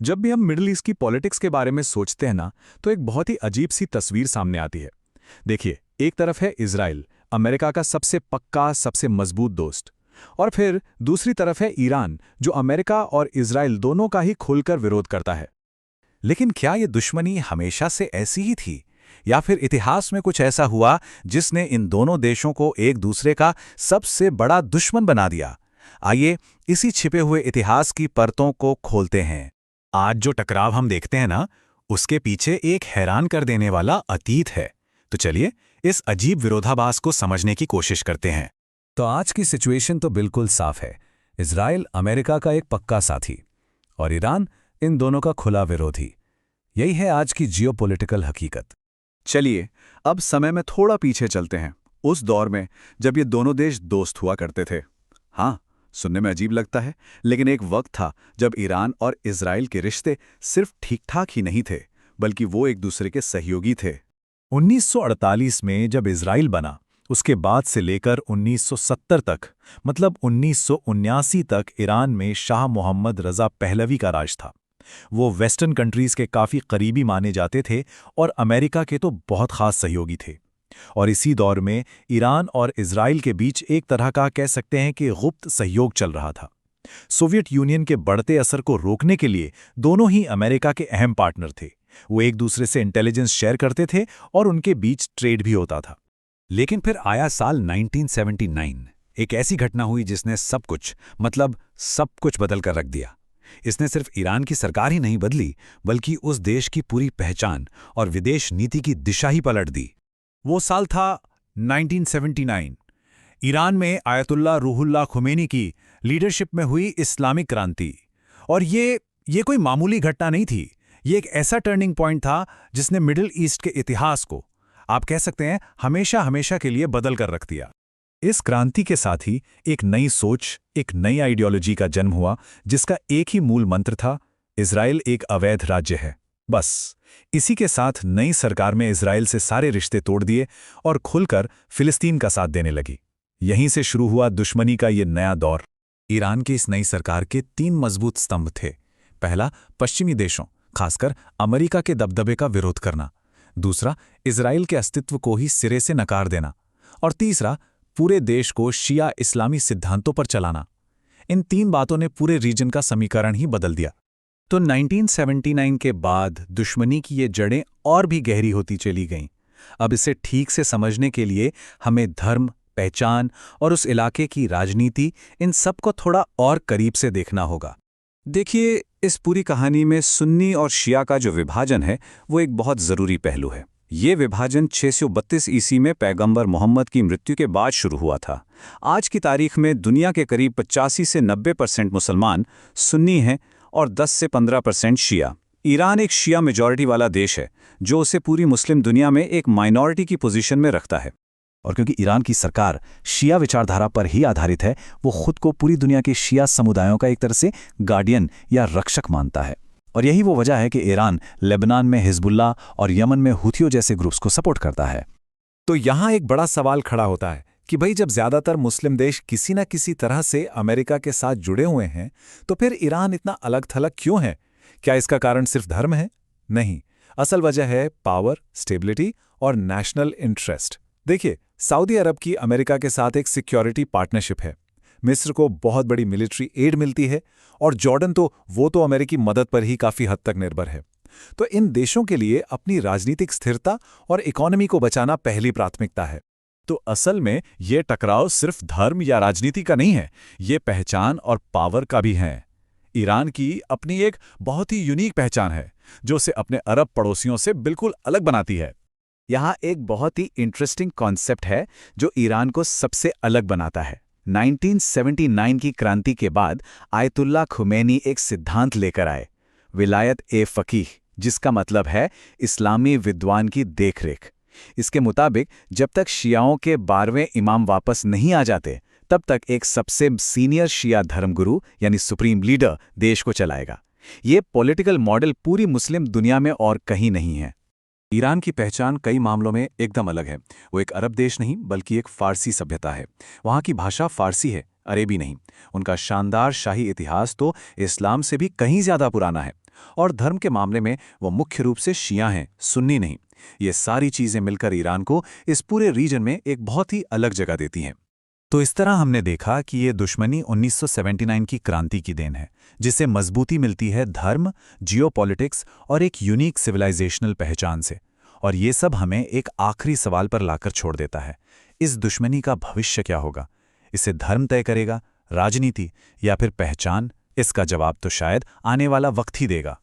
जब भी हम मिडिल ईस्ट की पॉलिटिक्स के बारे में सोचते हैं ना, तो एक बहुत ही अजीब सी तस्वीर सामने आती है। देखिए, एक तरफ है इजराइल, अमेरिका का सबसे पक्का, सबसे मजबूत दोस्त। और फिर दूसरी तरफ है ईरान, जो अमेरिका और इजराइल दोनों का ही खुलकर विरोध करता है। लेकिन क्या ये दुश्मनी हमेशा से ऐसी ही थी, या फिर इतिहास में कुछ ऐसा हुआ जिसने इन दोनों देशों को एक दूसरे का सबसे बड़ा दुश्मन बना दिया? आइए इसी छिपे हुए इतिहास की परतों को खोलते हैं। आज जो टकराव हम देखते हैं ना, उसके पीछे एक हैरान कर देने वाला अतीत है। तो चलिए इस अजीब विरोधाभास को समझने की कोशिश करते हैं। तो आज की सिचुएशन तो बिल्कुल साफ है। इजराइल अमेरिका का एक पक्का साथी और ईरान इन दोनों का खुला विरोधी। यही है आज की जियोपॉलिटिकल हकीकत। चलिए, अब समय में थोड़ा पीछे चलते हैं, उस दौर में जब ये दोनों देश दोस्त हुआ करते थे। हाँ, सुनने में अजीब लगता है, लेकिन एक वक्त था जब ईरान और इजराइल के रिश्ते सिर्फ ठीक-ठाक ही नहीं थे, बल्कि वो एक दूसरे के सहयोगी थे। 1948 में जब इजराइल बना, उसके बाद से लेकर 1970 तक, मतलब 1979 तक ईरान में शाह मोहम्मद रज़ा पहलवी का राज था। वो वेस्टर्न कंट्रीज के काफ़ी करीबी माने जाते थे और अमेरिका के तो बहुत खास सहयोगी थे। और इसी दौर में ईरान और इजराइल के बीच एक तरह का कह सकते हैं कि गुप्त सहयोग चल रहा था। सोवियत यूनियन के बढ़ते असर को रोकने के लिए दोनों ही अमेरिका के अहम पार्टनर थे। वो एक दूसरे से इंटेलिजेंस शेयर करते थे और उनके बीच ट्रेड भी होता था। लेकिन फिर आया साल 1979। एक ऐसी घटना हुई जिसने सब कुछ, मतलब सब कुछ बदल कर रख दिया। इसने सिर्फ ईरान की सरकार ही नहीं बदली, बल्कि उस देश की पूरी पहचान और विदेश नीति की दिशा ही पलट दी। वो साल था 1979। ईरान में आयतुल्ला रूहुल्लाह खुमैनी की लीडरशिप में हुई इस्लामिक क्रांति। और ये कोई मामूली घटना नहीं थी। ये एक ऐसा टर्निंग पॉइंट था जिसने मिडिल ईस्ट के इतिहास को, आप कह सकते हैं, हमेशा हमेशा के लिए बदल कर रख दिया। इस क्रांति के साथ ही एक नई सोच, एक नई आइडियोलॉजी का जन्म हुआ, जिसका एक ही मूल मंत्र था: इजराइल एक अवैध राज्य है। बस इसी के साथ नई सरकार में इजराइल से सारे रिश्ते तोड़ दिए और खुलकर फिलिस्तीन का साथ देने लगी। यहीं से शुरू हुआ दुश्मनी का ये नया दौर। ईरान की इस नई सरकार के 3 मजबूत स्तंभ थे। पहला, पश्चिमी देशों, खासकर अमेरिका के दबदबे का विरोध करना। दूसरा, इजराइल के अस्तित्व को ही सिरे से नकार देना। और तीसरा, पूरे देश को शिया इस्लामी सिद्धांतों पर चलाना। इन 3 बातों ने पूरे रीजन का समीकरण ही बदल दिया। तो 1979 के बाद दुश्मनी की ये जड़ें और भी गहरी होती चली गईं। अब इसे ठीक से समझने के लिए हमें धर्म, पहचान और उस इलाके की राजनीति, इन सब को थोड़ा और करीब से देखना होगा। देखिए, इस पूरी कहानी में सुन्नी और शिया का जो विभाजन है, वो एक बहुत ज़रूरी पहलू है। ये विभाजन 632 ईस्वी में पैगंबर मोहम्मद की मृत्यु के बाद शुरू हुआ था। आज की तारीख में दुनिया के करीब 85 से 90% मुसलमान सुन्नी हैं और 10 से 15% शिया। ईरान एक शिया मेजॉरिटी वाला देश है, जो उसे पूरी मुस्लिम दुनिया में एक माइनॉरिटी की पोजीशन में रखता है। और क्योंकि ईरान की सरकार शिया विचारधारा पर ही आधारित है, वो खुद को पूरी दुनिया के शिया समुदायों का एक तरह से गार्डियन या रक्षक मानता है। और यही वो वजह है कि ईरान लेबनान में हिजबुल्लाह और यमन में हुथियों जैसे ग्रुप्स को सपोर्ट करता है। तो यहाँ एक बड़ा सवाल खड़ा होता है कि भाई, जब ज़्यादातर मुस्लिम देश किसी न किसी तरह से अमेरिका के साथ जुड़े हुए हैं, तो फिर ईरान इतना अलग थलग क्यों है? क्या इसका कारण सिर्फ धर्म है? नहीं, असल वजह है पावर, स्टेबिलिटी और नेशनल इंटरेस्ट। देखिए, सऊदी अरब की अमेरिका के साथ एक सिक्योरिटी पार्टनरशिप है। मिस्र को बहुत बड़ी मिलिट्री एड मिलती है और जॉर्डन तो अमेरिकी मदद पर ही काफ़ी हद तक निर्भर है। तो इन देशों के लिए अपनी राजनीतिक स्थिरता और इकोनॉमी को बचाना पहली प्राथमिकता है। तो असल में ये टकराव सिर्फ धर्म या राजनीति का नहीं है, ये पहचान और पावर का भी है। ईरान की अपनी एक बहुत ही यूनिक पहचान है, जो उसे अपने अरब पड़ोसियों से बिल्कुल अलग बनाती है। यहाँ एक बहुत ही इंटरेस्टिंग कॉन्सेप्ट है जो ईरान को सबसे अलग बनाता है। 1979 की क्रांति के बाद आयतुल्ला खुमैनी एक सिद्धांत लेकर आए, विलायत ए फ़कीह, जिसका मतलब है इस्लामी विद्वान की देखरेख। इसके मुताबिक जब तक शियाओं के 12वें इमाम वापस नहीं आ जाते, तब तक एक सबसे सीनियर शिया धर्मगुरु यानी सुप्रीम लीडर देश को चलाएगा। ये पॉलिटिकल मॉडल पूरी मुस्लिम दुनिया में और कहीं नहीं है। ईरान की पहचान कई मामलों में एकदम अलग है। वो एक अरब देश नहीं, बल्कि एक फ़ारसी सभ्यता है। वहाँ की भाषा फ़ारसी है, अरेबी नहीं। उनका शानदार शाही इतिहास तो इस्लाम से भी कहीं ज़्यादा पुराना है। और धर्म के मामले में वो मुख्य रूप से शिया हैं, सुन्नी नहीं। ये सारी चीज़ें मिलकर ईरान को इस पूरे रीजन में एक बहुत ही अलग जगह देती हैं। तो इस तरह हमने देखा कि ये दुश्मनी 1979 की क्रांति की देन है, जिसे मजबूती मिलती है धर्म, जियोपॉलिटिक्स और एक यूनिक सिविलाइजेशनल पहचान से। और ये सब हमें एक आखिरी सवाल पर लाकर छोड़ देता है, इस दुश्मनी का भविष्य क्या होगा? इसे धर्म तय करेगा, राजनीति या फिर पहचान? इसका जवाब तो शायद आने वाला वक्त ही देगा।